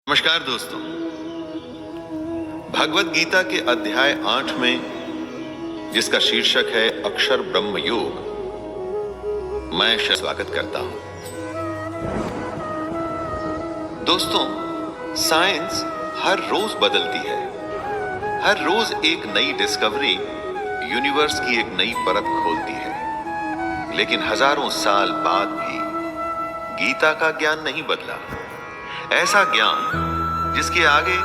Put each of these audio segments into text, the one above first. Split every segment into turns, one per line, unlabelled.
नमस्कार दोस्तों। भगवत गीता के अध्याय 8 में जिसका शीर्षक है अक्षर ब्रह्म योग, मैं स्वागत करता हूं। दोस्तों, साइंस हर रोज बदलती है। हर रोज एक नई डिस्कवरी यूनिवर्स की एक नई परत खोलती है। लेकिन हजारों साल बाद भी गीता का ज्ञान नहीं बदला। ऐसा ज्ञान जिसके आगे,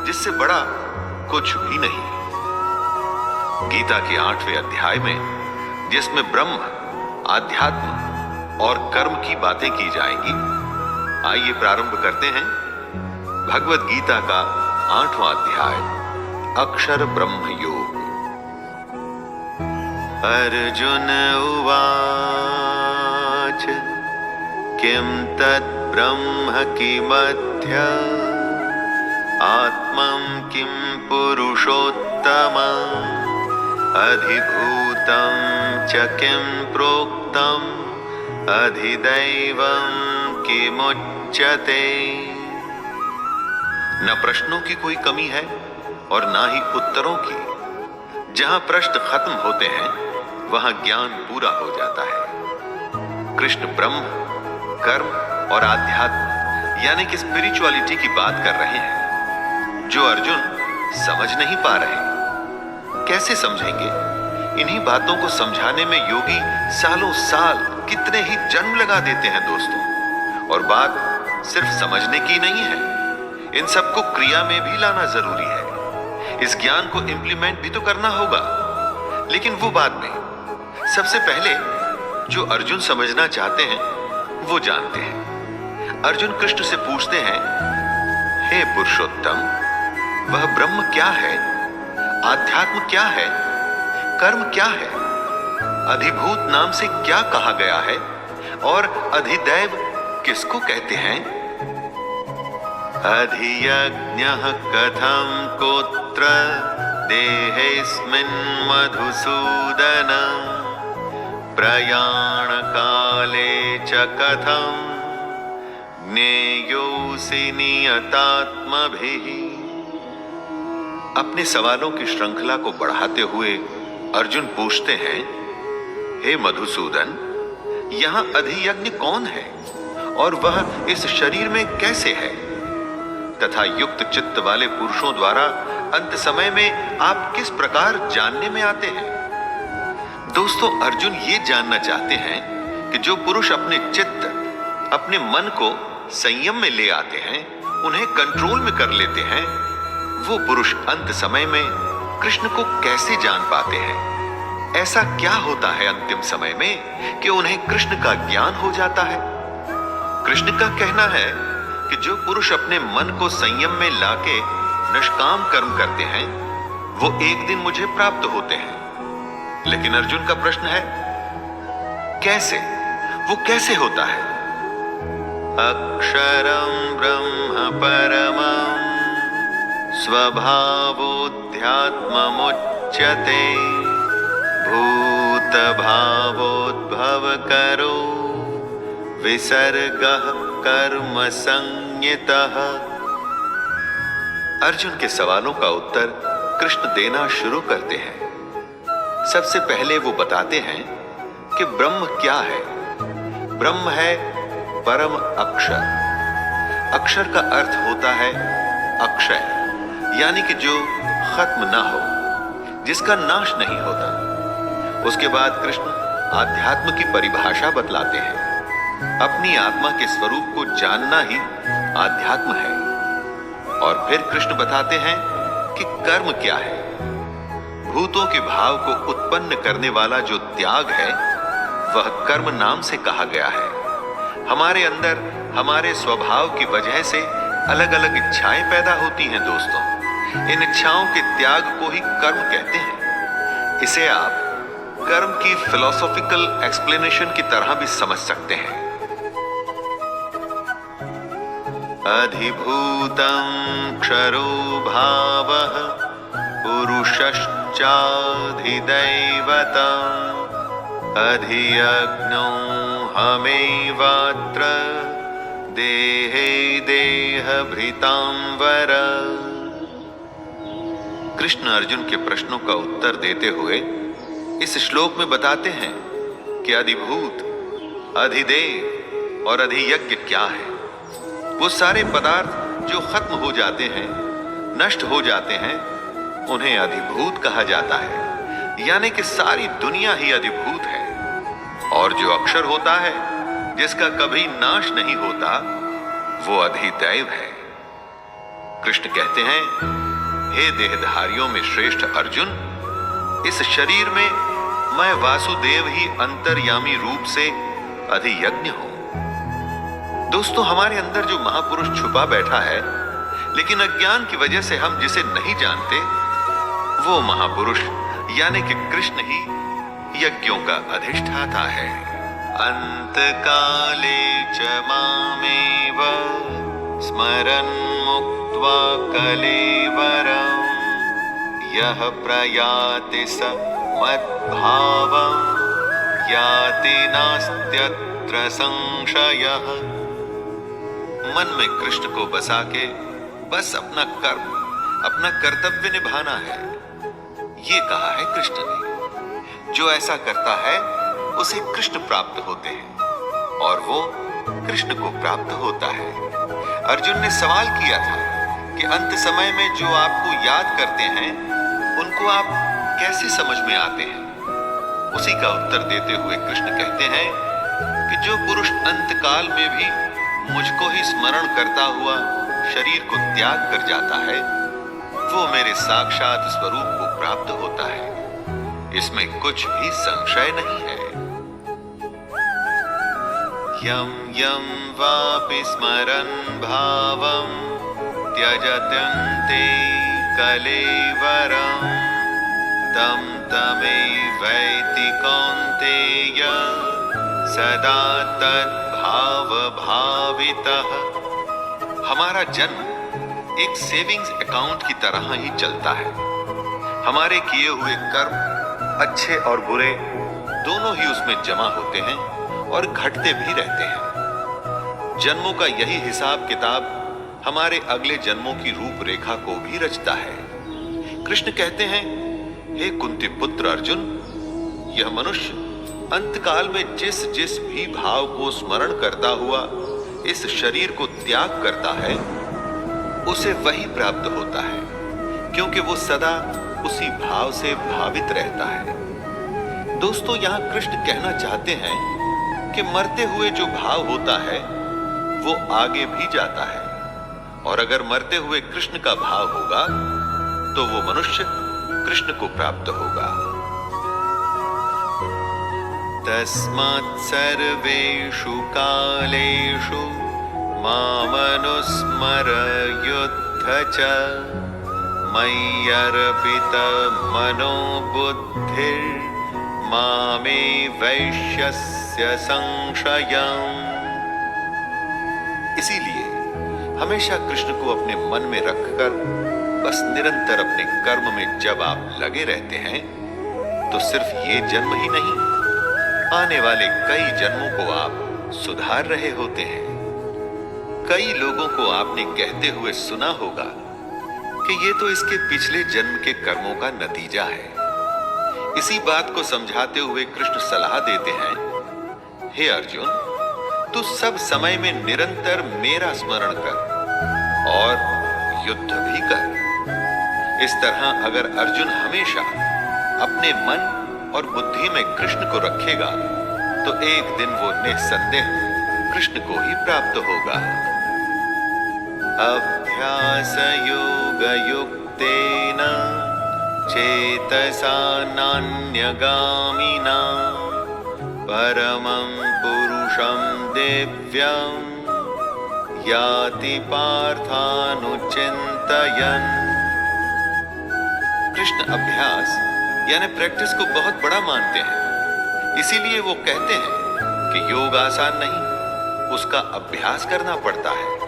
जिससे बड़ा कुछ भी नहीं। गीता के 8वें अध्याय में जिसमें ब्रह्म, आध्यात्म और कर्म की बातें की जाएंगी, आइए प्रारंभ करते हैं भगवत गीता का 8वां अध्याय, अक्षर ब्रह्म योग। अर्जुन उवाच किम तत् ब्रह्म किमध्य आत्मं किं पुरुषोत्तमं अधिभूतं च किं प्रोक्तम् अधिदैवं किमुच्यते। न प्रश्नों की कोई कमी है और ना ही उत्तरों की। जहां प्रश्न खत्म होते हैं वहां ज्ञान पूरा हो जाता है। कृष्ण ब्रह्म, कर्म और आध्यात्म यानी कि स्पिरिचुअलिटी की बात कर रहे हैं, जो अर्जुन समझ नहीं पा रहे। कैसे समझेंगे? इन्हीं बातों को समझाने में योगी सालों साल, कितने ही जन्म लगा देते हैं दोस्तों। और बात सिर्फ समझने की नहीं है, इन सबको क्रिया में भी लाना जरूरी है। इस ज्ञान को इंप्लीमेंट भी तो करना होगा, लेकिन वो बाद में। सबसे पहले जो अर्जुन समझना चाहते हैं वो जानते हैं। अर्जुन कृष्ण से पूछते हैं, हे पुरुषोत्तम, वह ब्रह्म क्या है? आध्यात्म क्या है? कर्म क्या है? अधिभूत नाम से क्या कहा गया है? और अधिदैव किसको कहते हैं? अधियज्ञः कथं कोत्र देहेऽस्मिन् मधुसूदन प्रयाण काले च कथं ज्ञेयोऽसि नियतात्मभिः। अपने सवालों की श्रृंखला को बढ़ाते हुए अर्जुन पूछते हैं, हे मधुसूदन, यहां अधियज्ञ कौन है और वह इस शरीर में कैसे है? तथा युक्त चित्त वाले पुरुषों द्वारा अंत समय में आप किस प्रकार जानने में आते हैं? दोस्तों, अर्जुन ये जानना चाहते हैं कि जो पुरुष अपने चित्त, अपने मन को संयम में ले आते हैं, उन्हें कंट्रोल में कर लेते हैं, वो पुरुष अंत समय में कृष्ण को कैसे जान पाते हैं? ऐसा क्या होता है अंतिम समय में कि उन्हें कृष्ण का ज्ञान हो जाता है? कृष्ण का कहना है कि जो पुरुष अपने मन को संयम में लाके निष्काम कर्म करते हैं, वो एक दिन मुझे प्राप्त होते हैं। लेकिन अर्जुन का प्रश्न है, कैसे? वो कैसे होता है? अक्षरं ब्रह्म परमं स्वभावोऽध्यात्ममुच्यते भूतभावोद्भवकरो विसर्गः कर्म संज्ञितः। अर्जुन के सवालों का उत्तर कृष्ण देना शुरू करते हैं। सबसे पहले वो बताते हैं कि ब्रह्म क्या है। ब्रह्म है परम अक्षर। अक्षर का अर्थ होता है अक्षय, यानी कि जो खत्म ना हो, जिसका नाश नहीं होता। उसके बाद कृष्ण आध्यात्म की परिभाषा बतलाते हैं। अपनी आत्मा के स्वरूप को जानना ही आध्यात्म है। और फिर कृष्ण बताते हैं कि कर्म क्या है। भूतों के भाव को उत्पन्न करने वाला जो त्याग है, वह कर्म नाम से कहा गया है। हमारे अंदर हमारे स्वभाव की वजह से अलग अलग इच्छाएं पैदा होती हैं दोस्तों। इन इच्छाओं के त्याग को ही कर्म कहते हैं। इसे आप कर्म की फिलॉसॉफिकल एक्सप्लेनेशन की तरह भी समझ सकते हैं। अधिभूतं क्षरो भावः पुरुषश्चाधिदैवतम् अधियज्ञो हमेवात्र देहे देहभृतांवर। कृष्ण अर्जुन के प्रश्नों का उत्तर देते हुए इस श्लोक में बताते हैं कि अधिभूत, अधिदेव और अधियज्ञ क्या है। वो सारे पदार्थ जो खत्म हो जाते हैं, नष्ट हो जाते हैं, उन्हें अधिभूत कहा जाता है। यानी कि सारी दुनिया ही अधिभूत है। और जो अक्षर होता है, जिसका कभी नाश नहीं होता, वो अधिदैव है। कृष्ण कहते हैं, हे देहधारियों में श्रेष्ठ अर्जुन, इस शरीर में मैं वासुदेव ही अंतर्यामी रूप से अधियज्ञ हूं। दोस्तों, हमारे अंदर जो महापुरुष छुपा बैठा है, लेकिन अज्ञान की वजह से हम जिसे नहीं जानते, वो महापुरुष यानी कि कृष्ण ही यज्ञों का अधिष्ठाता है। अंतकाले च मामेव स्मरन् मुक्त्वा कलेवरम् यः प्रयाति स मद्भावम् याति नास्त्यत्र संशयः। मन में कृष्ण को बसा के बस अपना कर्म, अपना कर्तव्य निभाना है, ये कहा है कृष्ण ने। जो ऐसा करता है उसे कृष्ण प्राप्त होते हैं और वो कृष्ण को प्राप्त होता है। अर्जुन ने सवाल किया था कि अंत समय में जो आपको याद करते हैं, उनको आप कैसे समझ में आते हैं। उसी का उत्तर देते हुए कृष्ण कहते हैं कि जो पुरुष अंतकाल में भी मुझको ही स्मरण करता हुआ शरीर को त्याग कर जाता है, वो मेरे साक्षात स्वरूप को प्राप्त होता है। इसमें कुछ भी संशय नहीं है। यम यम वापि स्मरन् भावं त्यजत्यन्ते कलेवरम् तं तमेवैति कौन्तेय सदा तद्भाव भावितः। हमारा जन्म एक सेविंग्स अकाउंट की तरह ही चलता है। हमारे किए हुए कर्म अच्छे और बुरे दोनों ही उसमें जमा होते हैं और घटते भी रहते हैं। जन्मों का यही हिसाब किताब हमारे अगले जन्मों की रूपरेखा को भी रचता है। कृष्ण कहते हैं, हे कुंती पुत्र अर्जुन, यह मनुष्य अंतकाल में जिस जिस भी भाव को स्मरण करता हुआ इस शरीर को त्याग करता है, उसे वही प्राप्त होता है, क्योंकि वो सदा उसी भाव से भावित रहता है। दोस्तों, यहां कृष्ण कहना चाहते हैं कि मरते हुए जो भाव होता है वो आगे भी जाता है, और अगर मरते हुए कृष्ण का भाव होगा तो वो मनुष्य कृष्ण को प्राप्त होगा। तस्मात् सर्वेषु कालेषु मामनुस्मर युद्ध च मय्यर्पित मनो बुद्धिर् मामे वैश्यस्य संशयम्। इसीलिए हमेशा कृष्ण को अपने मन में रखकर बस निरंतर अपने कर्म में जब आप लगे रहते हैं, तो सिर्फ ये जन्म ही नहीं, आने वाले कई जन्मों को आप सुधार रहे होते हैं। कई लोगों को आपने कहते हुए सुना होगा कि ये तो इसके पिछले जन्म के कर्मों का नतीजा है। इसी बात को समझाते हुए कृष्ण सलाह देते हैं, हे अर्जुन, तू सब समय में निरंतर मेरा स्मरण कर और युद्ध भी कर। इस तरह अगर अर्जुन हमेशा अपने मन और बुद्धि में कृष्ण को रखेगा, तो एक दिन वो निसंदेह कृष्ण को ही प्राप्त होगा। अभ्यास योग युक्तेन चेतसा नान्यगामिना परमं पुरुषं दिव्यं याति पार्थानुचिन्तयन्। कृष्ण अभ्यास यानी प्रैक्टिस को बहुत बड़ा मानते हैं। इसीलिए वो कहते हैं कि योग आसान नहीं, उसका अभ्यास करना पड़ता है।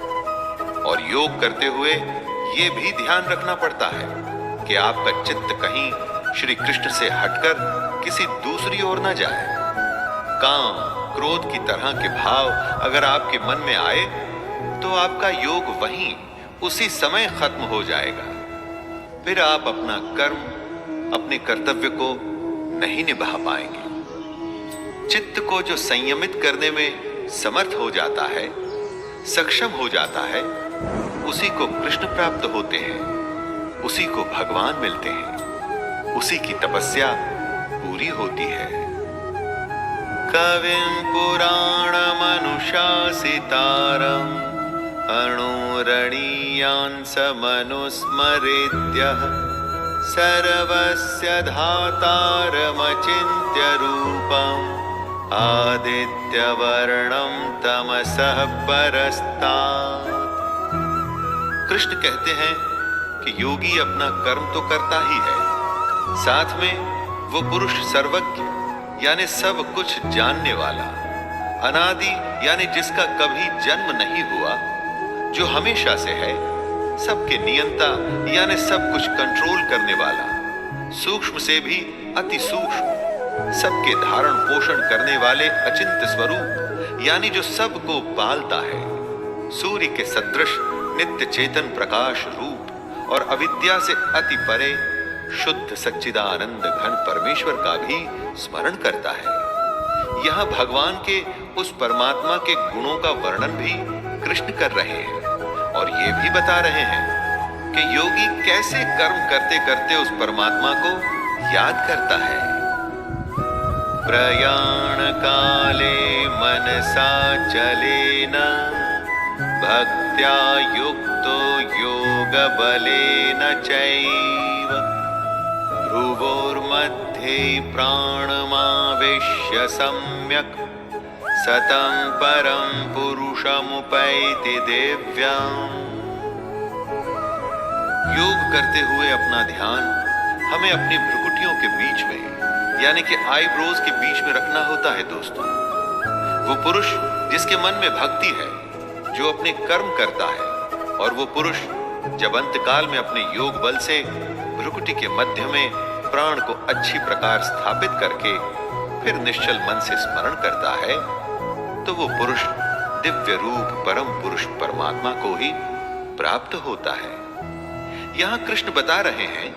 और योग करते हुए ये भी ध्यान रखना पड़ता है कि आपका चित्त कहीं श्री कृष्ण से हटकर किसी दूसरी ओर न जाए। काम, क्रोध की तरह के भाव अगर आपके मन में आए, तो आपका योग वहीं उसी समय खत्म हो जाएगा। फिर आप अपना कर्म, अपने कर्तव्य को नहीं निभा पाएंगे। चित्त को जो संयमित करने में समर्थ हो जाता है, सक्षम हो जाता है, उसी को कृष्ण प्राप्त होते हैं, उसी को भगवान मिलते हैं, उसी की तपस्या पूरी होती है। कविं पुराणमनुशासितारम् अणुरणीयांसमनुस्मरेद्यः सर्वस्य धातारमचिन्त्य रूपम् आदित्यवर्णं तमसः परस्तात्। कृष्ण कहते हैं कि योगी अपना कर्म तो करता ही है, साथ में वो पुरुष सर्वज्ञ यानी सब कुछ जानने वाला, अनादि यानी जिसका कभी जन्म नहीं हुआ, जो हमेशा से है, सबके नियंता यानी सब कुछ कंट्रोल करने वाला, सूक्ष्म से भी अति सूक्ष्म, सबके धारण पोषण करने वाले अचिंत्य स्वरूप यानी जो सबको पालता है, सूर्य के सदृश नित्य चेतन प्रकाश रूप और अविद्या से अति परे शुद्ध सच्चिदानंद घन परमेश्वर का भी स्मरण करता है। यहां भगवान के उस परमात्मा के गुणों का वर्णन भी कृष्ण कर रहे हैं और ये भी बता रहे हैं कि योगी कैसे कर्म करते करते उस परमात्मा को याद करता है। प्रयाण काले मनसा चलेन भक्त्या युक्तो योग बलेन चैव भ्रुवोर्मध्ये प्राणमावेश्य सम्यक् सतं परं पुरुषमुपैति दिव्यम्। योग करते हुए अपना ध्यान हमें अपनी भ्रुकुटियों के बीच में यानी कि आईब्रोज के बीच में रखना होता है दोस्तों। वो पुरुष जिसके मन में भक्ति है, जो अपने कर्म करता है, और वो पुरुष जब अंतकाल में अपने योग बल से भ्रुकुटी के मध्य में प्राण को अच्छी प्रकार स्थापित करके फिर निश्चल मन से स्मरण करता है, तो वो पुरुष दिव्य रूप परम पुरुष परमात्मा को ही प्राप्त होता है। यहां कृष्ण बता रहे हैं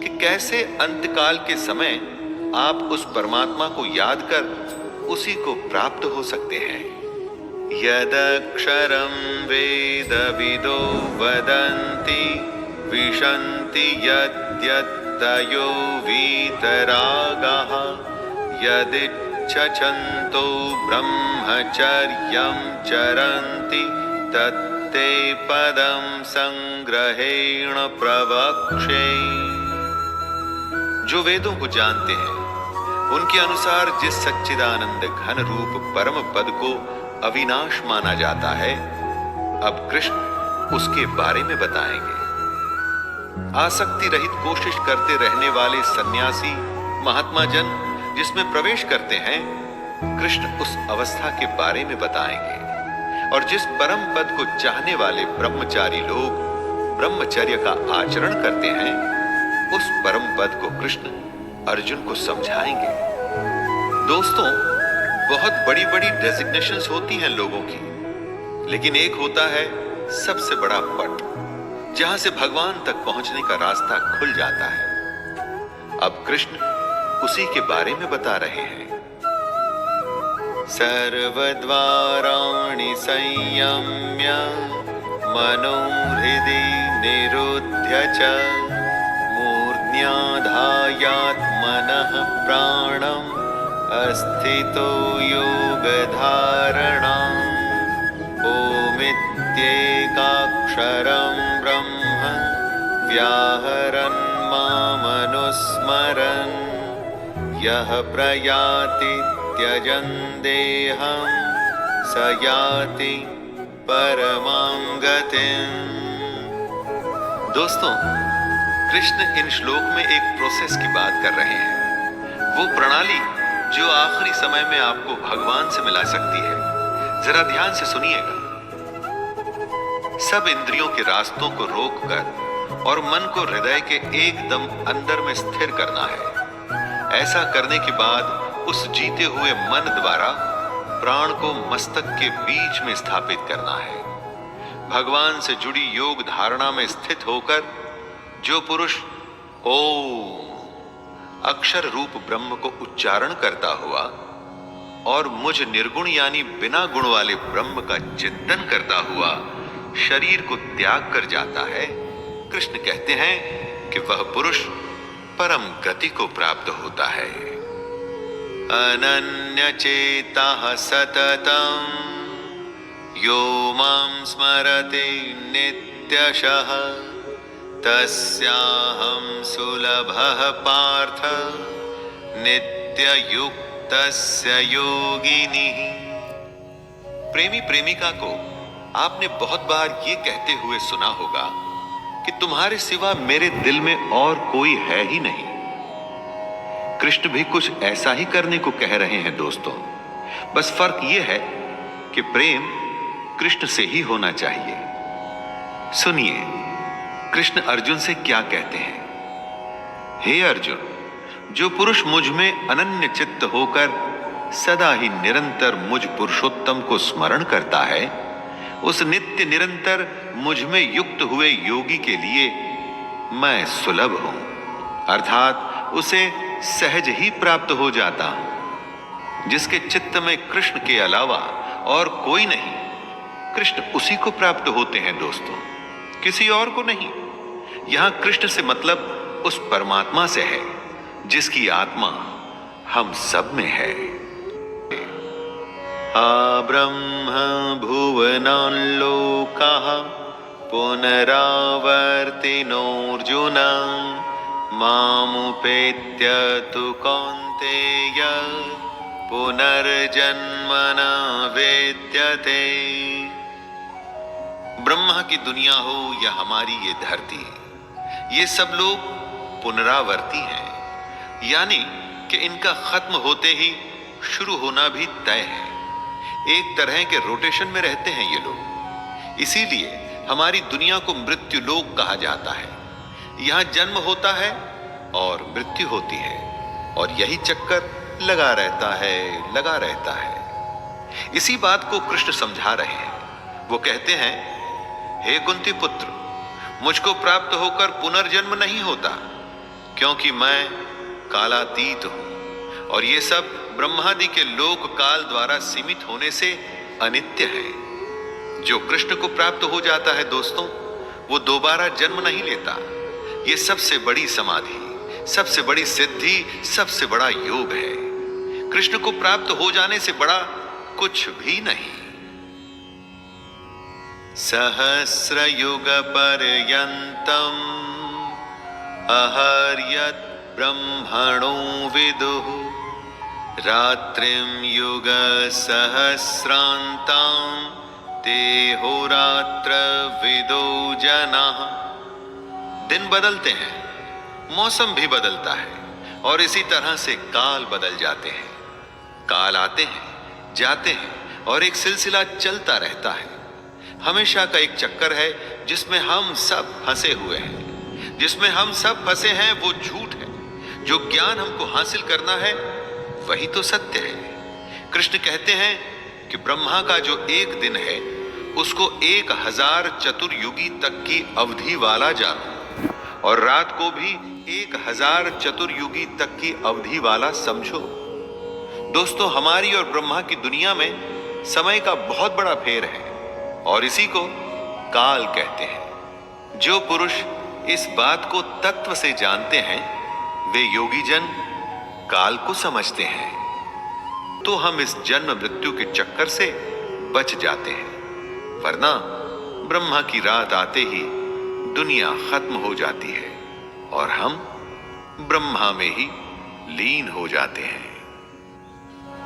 कि कैसे अंतकाल के समय आप उस परमात्मा को याद कर उसी को प्राप्त हो सकते हैं। यदक्षरं वेदविदो वदन्ति विशन्ति यद्यत्तयो वीतरागः यदिच्छन्तो ब्रह्मचर्यं चरन्ति तत्ते पदं संग्रहेण प्रवक्ष्ये। जो वेदों को जानते हैं, उनके अनुसार जिस सच्चिदानंद घन रूप परम पद को अविनाश माना जाता है, अब कृष्ण उसके बारे में बताएंगे। आसक्ति रहित कोशिश करते रहने वाले सन्यासी महात्मा जन जिसमें प्रवेश करते हैं, कृष्ण उस अवस्था के बारे में बताएंगे। और जिस परम पद को चाहने वाले ब्रह्मचारी लोग ब्रह्मचर्य का आचरण करते हैं, उस परम पद को कृष्ण अर्जुन को समझाएंगे। दोस्तों, बहुत बड़ी बड़ी डेजिग्नेशंस होती हैं लोगों की, लेकिन एक होता है सबसे बड़ा पट, जहां से भगवान तक पहुंचने का रास्ता खुल जाता है। अब कृष्ण उसी के बारे में बता रहे हैं। सर्वद्वाराणि संयम्य मनोहृदि निरुध्य च मूर्ध्याधायात्मनः प्राणम् अस्थितो योगधारणाम् ओमित्येकाक्षरं ब्रह्म व्याहरन् मामनुस्मरन् यः प्रयाति त्यजन् देहं स याति परमां गतिम्। दोस्तों, कृष्ण इन श्लोक में एक प्रोसेस की बात कर रहे हैं, वो प्रणाली जो आखिरी समय में आपको भगवान से मिला सकती है। जरा ध्यान से सुनिएगा। सब इंद्रियों के रास्तों को रोककर और मन को हृदय के एकदम अंदर में स्थिर करना है। ऐसा करने के बाद उस जीते हुए मन द्वारा प्राण को मस्तक के बीच में स्थापित करना है। भगवान से जुड़ी योग धारणा में स्थित होकर जो पुरुष ओम अक्षर रूप ब्रह्म को उच्चारण करता हुआ और मुझ निर्गुण यानी बिना गुण वाले ब्रह्म का चिंतन करता हुआ शरीर को त्याग कर जाता है, कृष्ण कहते हैं कि वह पुरुष परम गति को प्राप्त होता है। अनन्य चेता सततम यो मां स्मरते नित्यशः तस्याहं सुलभः पार्थ नित्ययुक्तस्य योगिनिः। प्रेमी प्रेमिका को आपने बहुत बार ये कहते हुए सुना होगा कि तुम्हारे सिवा मेरे दिल में और कोई है ही नहीं। कृष्ण भी कुछ ऐसा ही करने को कह रहे हैं दोस्तों, बस फर्क यह है कि प्रेम कृष्ण से ही होना चाहिए। सुनिए कृष्ण अर्जुन से क्या कहते हैं। हे अर्जुन, जो पुरुष मुझ में अनन्य चित्त होकर सदा ही निरंतर मुझ पुरुषोत्तम को स्मरण करता है, उस नित्य निरंतर मुझ में युक्त हुए योगी के लिए मैं सुलभ हूं, अर्थात उसे सहज ही प्राप्त हो जाता हूं। जिसके चित्त में कृष्ण के अलावा और कोई नहीं, कृष्ण उसी को प्राप्त होते हैं दोस्तों, किसी और को नहीं। यहां कृष्ण से मतलब उस परमात्मा से है जिसकी आत्मा हम सब में है। आ ब्रह्म भुवनान् लोकाः पुनरावर्तिनोऽर्जुन मामुपेत्य तु कौन्तेय पुनर्जन्म न विद्यते। ब्रह्मा की दुनिया हो या हमारी ये धरती, ये सब लोग पुनरावर्ती हैं, यानी कि इनका खत्म होते ही शुरू होना भी तय है। एक तरह के रोटेशन में रहते हैं ये लोग, इसीलिए हमारी दुनिया को मृत्यु लोक कहा जाता है। यहां जन्म होता है और मृत्यु होती है और यही चक्कर लगा रहता है। इसी बात को कृष्ण समझा रहे हैं। वो कहते हैं, हे कुंती पुत्र, मुझको प्राप्त होकर पुनर्जन्म नहीं होता, क्योंकि मैं कालातीत हूं और ये सब ब्रह्मादि के लोक काल द्वारा सीमित होने से अनित्य है। जो कृष्ण को प्राप्त हो जाता है दोस्तों, वो दोबारा जन्म नहीं लेता। ये सबसे बड़ी समाधि, सबसे बड़ी सिद्धि, सबसे बड़ा योग है। कृष्ण को प्राप्त हो जाने से बड़ा कुछ भी नहीं। सहस्रयुग पर्यन्तम् अहर्यत् ब्रह्मणो विदुः रात्रिं युग सहस्रान्तां देहोरात्र विदो जनाः। दिन बदलते हैं, मौसम भी बदलता है और इसी तरह से काल बदल जाते हैं। काल आते हैं, जाते हैं और एक सिलसिला चलता रहता है। हमेशा का एक चक्कर है जिसमें हम सब फंसे हुए हैं। जिसमें हम सब फंसे हैं वो झूठ है। जो ज्ञान हमको हासिल करना है वही तो सत्य है। कृष्ण कहते हैं कि ब्रह्मा का जो एक दिन है उसको 1000 चतुर्युगी तक की अवधि वाला जानो और रात को भी 1000 चतुर्युगी तक की अवधि वाला समझो। दोस्तों, हमारी और ब्रह्मा की दुनिया में समय का बहुत बड़ा फेर है और इसी को काल कहते हैं। जो पुरुष इस बात को तत्व से जानते हैं वे योगी जन काल को समझते हैं, तो हम इस जन्म मृत्यु के चक्कर से बच जाते हैं। वरना ब्रह्मा की रात आते ही दुनिया खत्म हो जाती है और हम ब्रह्मा में ही लीन हो जाते हैं।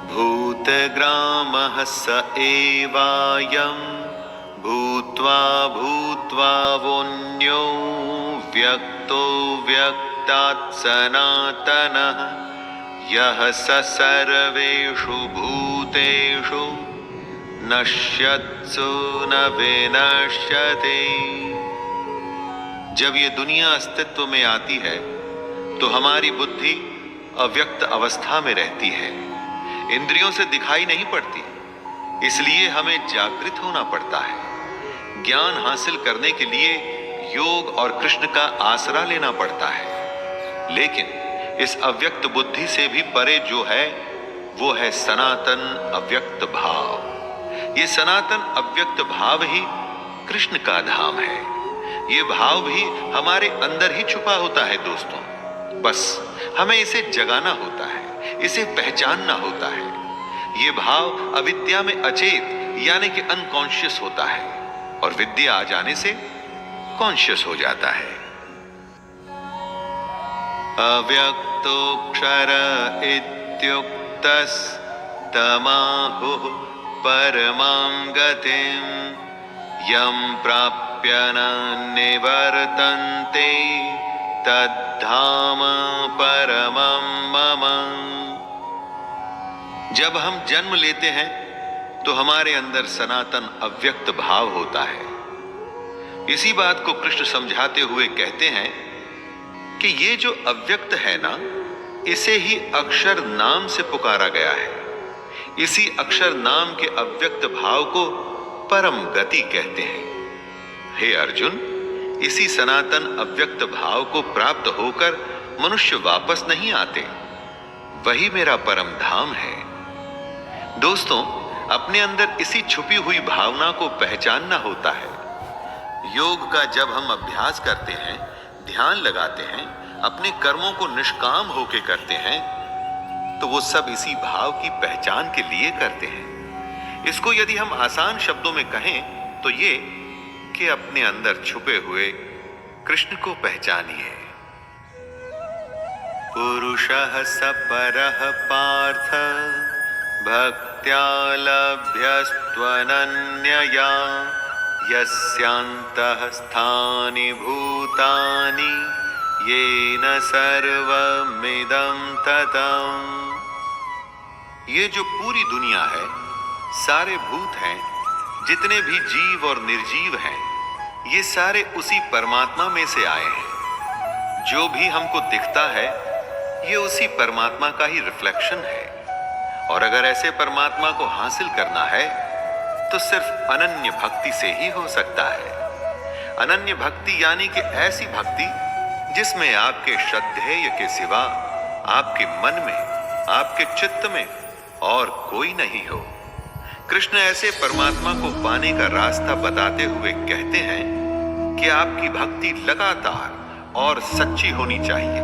भूतग्रामः स एवायं भूत्वा भूत्वा वोन्यो व्यक्तो व्यक्तात् सनातनः यः स सर्वेषु भूतेषु नश्यत्सु न विनश्यते। जब ये दुनिया अस्तित्व में आती है तो हमारी बुद्धि अव्यक्त अवस्था में रहती है, इंद्रियों से दिखाई नहीं पड़ती, इसलिए हमें जागृत होना पड़ता है। ज्ञान हासिल करने के लिए योग और कृष्ण का आसरा लेना पड़ता है। लेकिन इस अव्यक्त बुद्धि से भी परे जो है वो है सनातन अव्यक्त भाव। ये सनातन अव्यक्त भाव ही कृष्ण का धाम है। ये भाव भी हमारे अंदर ही छुपा होता है दोस्तों। बस हमें इसे जगाना होता है, इसे पहचानना होता है। ये भाव अविद्या में अचेत यानी कि अनकॉन्शियस होता है और विद्या आ जाने से कॉन्शियस हो जाता है। अव्यक्तोक्षर इत्युक्तस् तमाहुः परमां गतिं यं प्राप्य न निवर्तन्ते तद्धाम परमं मम। जब हम जन्म लेते हैं तो हमारे अंदर सनातन अव्यक्त भाव होता है। इसी बात को कृष्ण समझाते हुए कहते हैं कि ये जो अव्यक्त है ना, इसे ही अक्षर नाम से पुकारा गया है। इसी अक्षर नाम के अव्यक्त भाव को परम गति कहते हैं। हे अर्जुन, इसी सनातन अव्यक्त भाव को प्राप्त होकर मनुष्य वापस नहीं आते, वही मेरा परम धाम है। दोस्तों, अपने अंदर इसी छुपी हुई भावना को पहचानना होता है। योग का जब हम अभ्यास करते हैं, ध्यान लगाते हैं, अपने कर्मों को निष्काम होके करते हैं, तो वो सब इसी भाव की पहचान के लिए करते हैं। इसको यदि हम आसान शब्दों में कहें तो ये कि अपने अंदर छुपे हुए कृष्ण को पहचानिए। पुरुषः स परः पार्थ भक्त्या लभ्यस्त्वनन्यया यस्यान्तः स्थानि भूतानि येन सर्वमिदं ततम्। ये जो पूरी दुनिया है, सारे भूत हैं, जितने भी जीव और निर्जीव हैं, ये सारे उसी परमात्मा में से आए हैं। जो भी हमको दिखता है ये उसी परमात्मा का ही रिफ्लेक्शन है। और अगर ऐसे परमात्मा को हासिल करना है तो सिर्फ अनन्य भक्ति से ही हो सकता है। अनन्य भक्ति यानी कि ऐसी भक्ति जिसमें आपके श्रद्धेय के सिवा आपके मन में, आपके चित्त में और कोई नहीं हो। कृष्ण ऐसे परमात्मा को पाने का रास्ता बताते हुए कहते हैं कि आपकी भक्ति लगातार और सच्ची होनी चाहिए।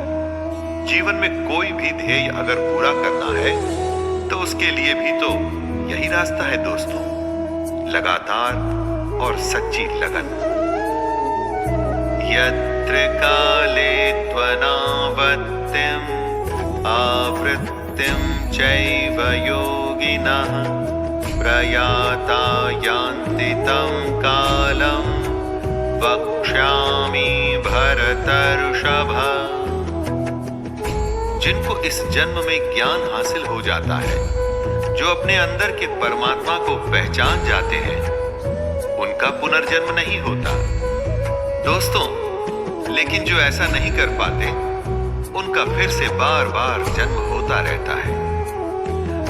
जीवन में कोई भी ध्येय अगर पूरा करना है तो उसके लिए भी तो यही रास्ता है दोस्तों, लगातार और सच्ची लगन। यत्र काले त्वनावृत्तिम् आवृत्तिं चैव योगिनः प्रयाता यान्ति तं कालं वक्ष्यामि भरतर्षभ। जिनको इस जन्म में ज्ञान हासिल हो जाता है, जो अपने अंदर के परमात्मा को पहचान जाते हैं, उनका पुनर्जन्म नहीं होता दोस्तों। लेकिन जो ऐसा नहीं कर पाते, उनका फिर से बार बार जन्म होता रहता है।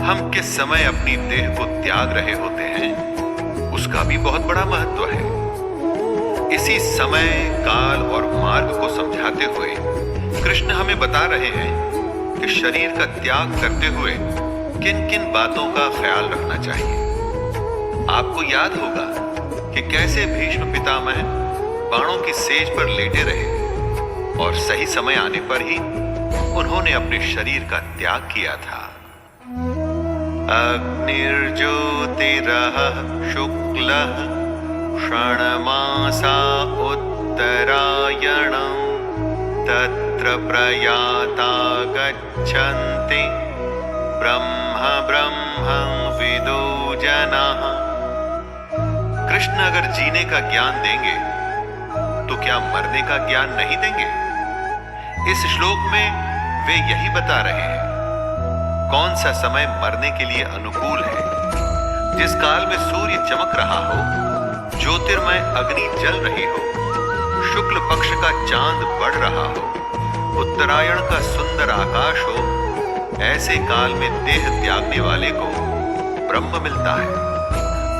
हम किस समय अपनी देह को त्याग रहे होते हैं, उसका भी बहुत बड़ा महत्व है। इसी समय, काल और मार्ग को समझाते हुए कृष्ण हमें बता रहे हैं कि शरीर का त्याग करते हुए किन किन बातों का ख्याल रखना चाहिए। आपको याद होगा कि कैसे भीष्म पितामह बाणों की सेज पर लेटे रहे और सही समय आने पर ही उन्होंने अपने शरीर का त्याग किया था। अग्निर्ज्योतिरः शुक्लः षण्मासा उत्तरायणम् तत्र प्रयाता गच्छन्ति ब्रह्म ब्रह्मं विदो जनाः। कृष्ण अगर जीने का ज्ञान देंगे तो क्या मरने का ज्ञान नहीं देंगे? इस श्लोक में वे यही बता रहे हैं कौन सा समय मरने के लिए अनुकूल है। जिस काल में सूर्य चमक रहा हो, ज्योतिर्मय अग्नि जल रही हो, शुक्ल पक्ष का चांद बढ़ रहा हो, उत्तरायण का सुंदर आकाश हो, ऐसे काल में देह त्यागने वाले को ब्रह्म मिलता है।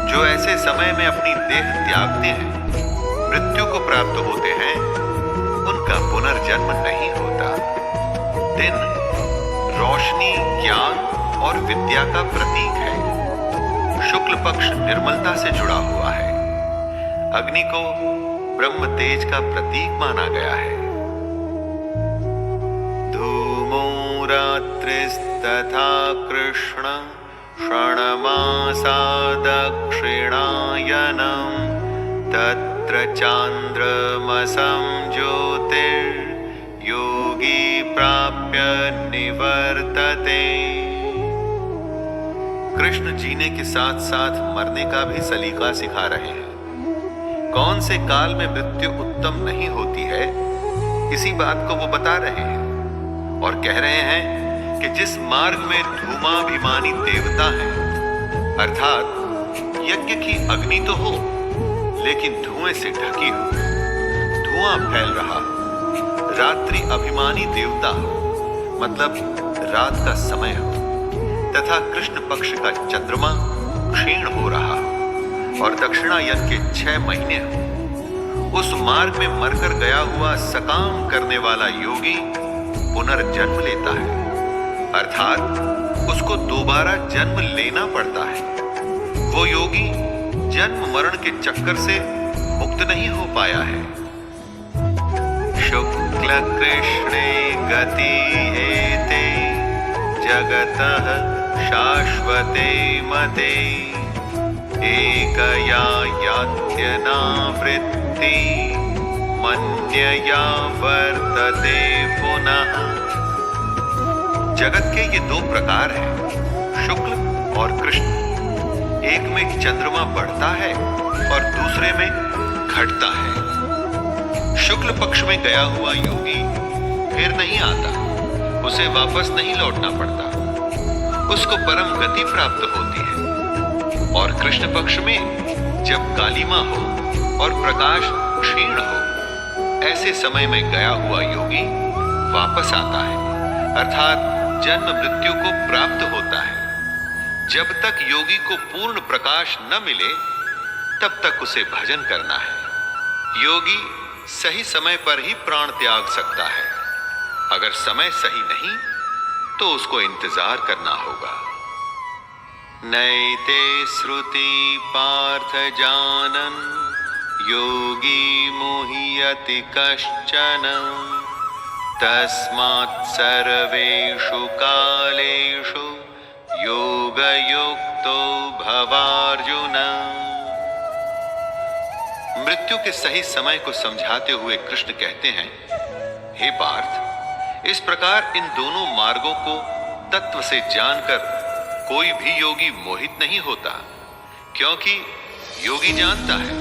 जो ऐसे समय में अपनी देह त्यागते हैं, मृत्यु को प्राप्त होते हैं, उनका पुनर्जन्म नहीं होता। दिन रोशनी, ज्ञान और विद्या का प्रतीक है। शुक्ल पक्ष निर्मलता से जुड़ा हुआ है। अग्नि को ब्रह्म तेज का प्रतीक माना गया है। धूमो रात्रिस्तथा कृष्ण क्षणमासा दक्षिणायनम् तत्र चांद्रमसं ज्योतिर्योगी प्राप्य निवर्तते। कृष्ण जीने के साथ साथ मरने का भी सलीका सिखा रहे हैं। कौन से काल में मृत्यु उत्तम नहीं होती है, इसी बात को वो बता रहे हैं और कह रहे हैं कि जिस मार्ग में धूमाभिमानी देवता है, अर्थात यज्ञ की अग्नि तो हो लेकिन धुएं से ढकी हो, धुआं फैल रहा हो, रात्रि अभिमानी देवता हो, मतलब रात का समय हो, तथा कृष्ण पक्ष का चंद्रमा क्षीण हो रहा हो और दक्षिणायन के 6 महीने हो, उस मार्ग में मरकर गया हुआ सकाम करने वाला योगी पुनर्जन्म लेता है, अर्थात उसको दोबारा जन्म लेना पड़ता है। वो योगी जन्म मरण के चक्कर से मुक्त नहीं हो पाया है। शुक्ल कृष्णे गति एते जगतः शाश्वते मते एकया यात्यनावृत्ति मन्यया वर्तते पुनः। जगत के ये 2 प्रकार हैं, शुक्ल और कृष्ण। एक में चंद्रमा बढ़ता है और दूसरे में घटता है। शुक्ल पक्ष में गया हुआ योगी फिर नहीं आता, उसे वापस नहीं लौटना पड़ता, उसको परम गति प्राप्त होती है। और कृष्ण पक्ष में जब कालिमा हो और प्रकाश क्षीण हो, ऐसे समय में गया हुआ योगी वापस आता है, अर्थात जन्म मृत्यु को प्राप्त होता है। जब तक योगी को पूर्ण प्रकाश न मिले तब तक उसे भजन करना है। योगी सही समय पर ही प्राण त्याग सकता है। अगर समय सही नहीं तो उसको इंतजार करना होगा। नैते श्रुति पार्थ जानन योगी मुह्यति कश्चन तस्मात् सर्वेषु कालेषु योगयुक्तो भवार्जुन। मृत्यु के सही समय को समझाते हुए कृष्ण कहते हैं, हे पार्थ, इस प्रकार इन दोनों मार्गों को तत्व से जानकर कोई भी योगी मोहित नहीं होता, क्योंकि योगी जानता है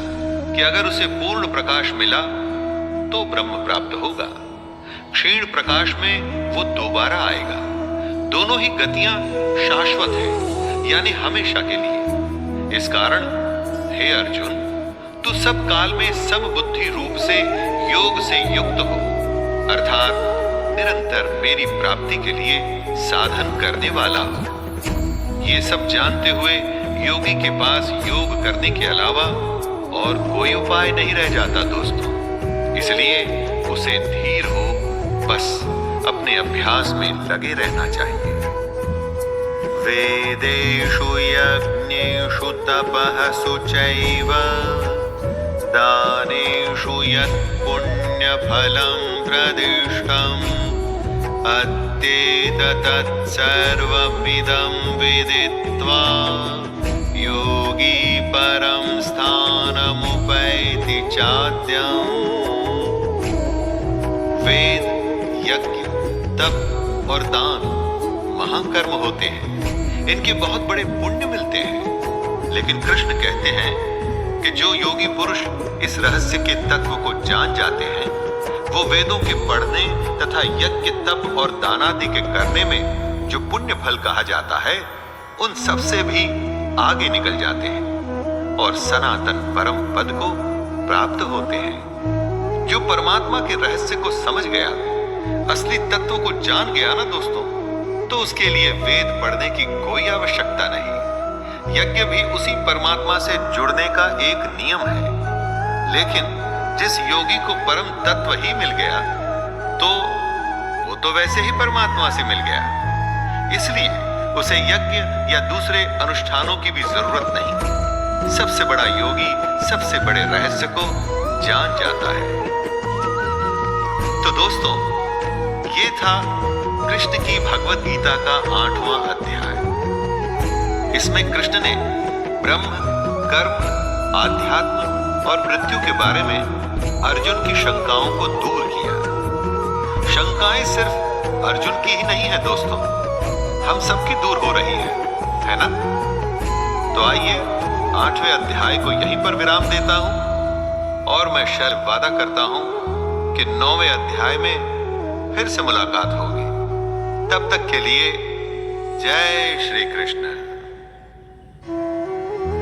कि अगर उसे पूर्ण प्रकाश मिला तो ब्रह्म प्राप्त होगा, क्षीण प्रकाश में वो दोबारा आएगा। दोनों ही गतियां शाश्वत है, यानी हमेशा के लिए। इस कारण हे अर्जुन, तू सब काल में समबुद्धि रूप से योग से युक्त हो, अर्थात निरंतर मेरी प्राप्ति के लिए साधन करने वाला हो। ये सब जानते हुए योगी के पास योग करने के अलावा और कोई उपाय नहीं रह जाता दोस्तों। इसलिए उसे धीर हो, बस अपने अभ्यास में लगे रहना चाहिए। वेदेषु यज्ञेषु तपःसु चैव दानेषु यत् पुण्यफलं प्रदिष्टम् अत्येतत् सर्वमिदं विदित्वा योगी परं स्थानमुपैति चाद्यम्। वेद, यज्ञ, तप और दान महाकर्म होते हैं, इनके बहुत बड़े पुण्य मिलते हैं। लेकिन कृष्ण कहते हैं कि जो योगी पुरुष इस रहस्य के तत्व को जान जाते हैं, वो वेदों के पढ़ने तथा यज्ञ, तप और दानादि के करने में जो पुण्य फल कहा जाता है, उन सब से भी आगे निकल जाते हैं और सनातन परम पद को प्राप्त होते हैं। जो परमात्मा के रहस्य को समझ गया, असली तत्व को जान गया ना दोस्तों, तो उसके लिए वेद पढ़ने की कोई आवश्यकता नहीं। यज्ञ भी उसी परमात्मा से जुड़ने का एक नियम है। लेकिन जिस योगी को परम तत्व ही मिल गया तो वो तो वैसे ही परमात्मा से मिल गया, इसलिए उसे यज्ञ या दूसरे अनुष्ठानों की भी जरूरत नहीं। सबसे बड़ा योगी सबसे बड़े रहस्य को जान जाता है। तो दोस्तों, ये था कृष्ण की भगवत गीता का 8वां अध्याय। इसमें कृष्ण ने ब्रह्म, कर्म, आध्यात्म और मृत्यु के बारे में अर्जुन की शंकाओं को दूर किया। शंकाएं सिर्फ अर्जुन की ही नहीं है दोस्तों, हम सबकी दूर हो रही है ना? तो आइए 8वें अध्याय को यहीं पर विराम देता हूं और मैं शायद वादा करता हूं कि 9वें अध्याय में फिर से मुलाकात होगी। तब तक के लिए जय श्री कृष्ण।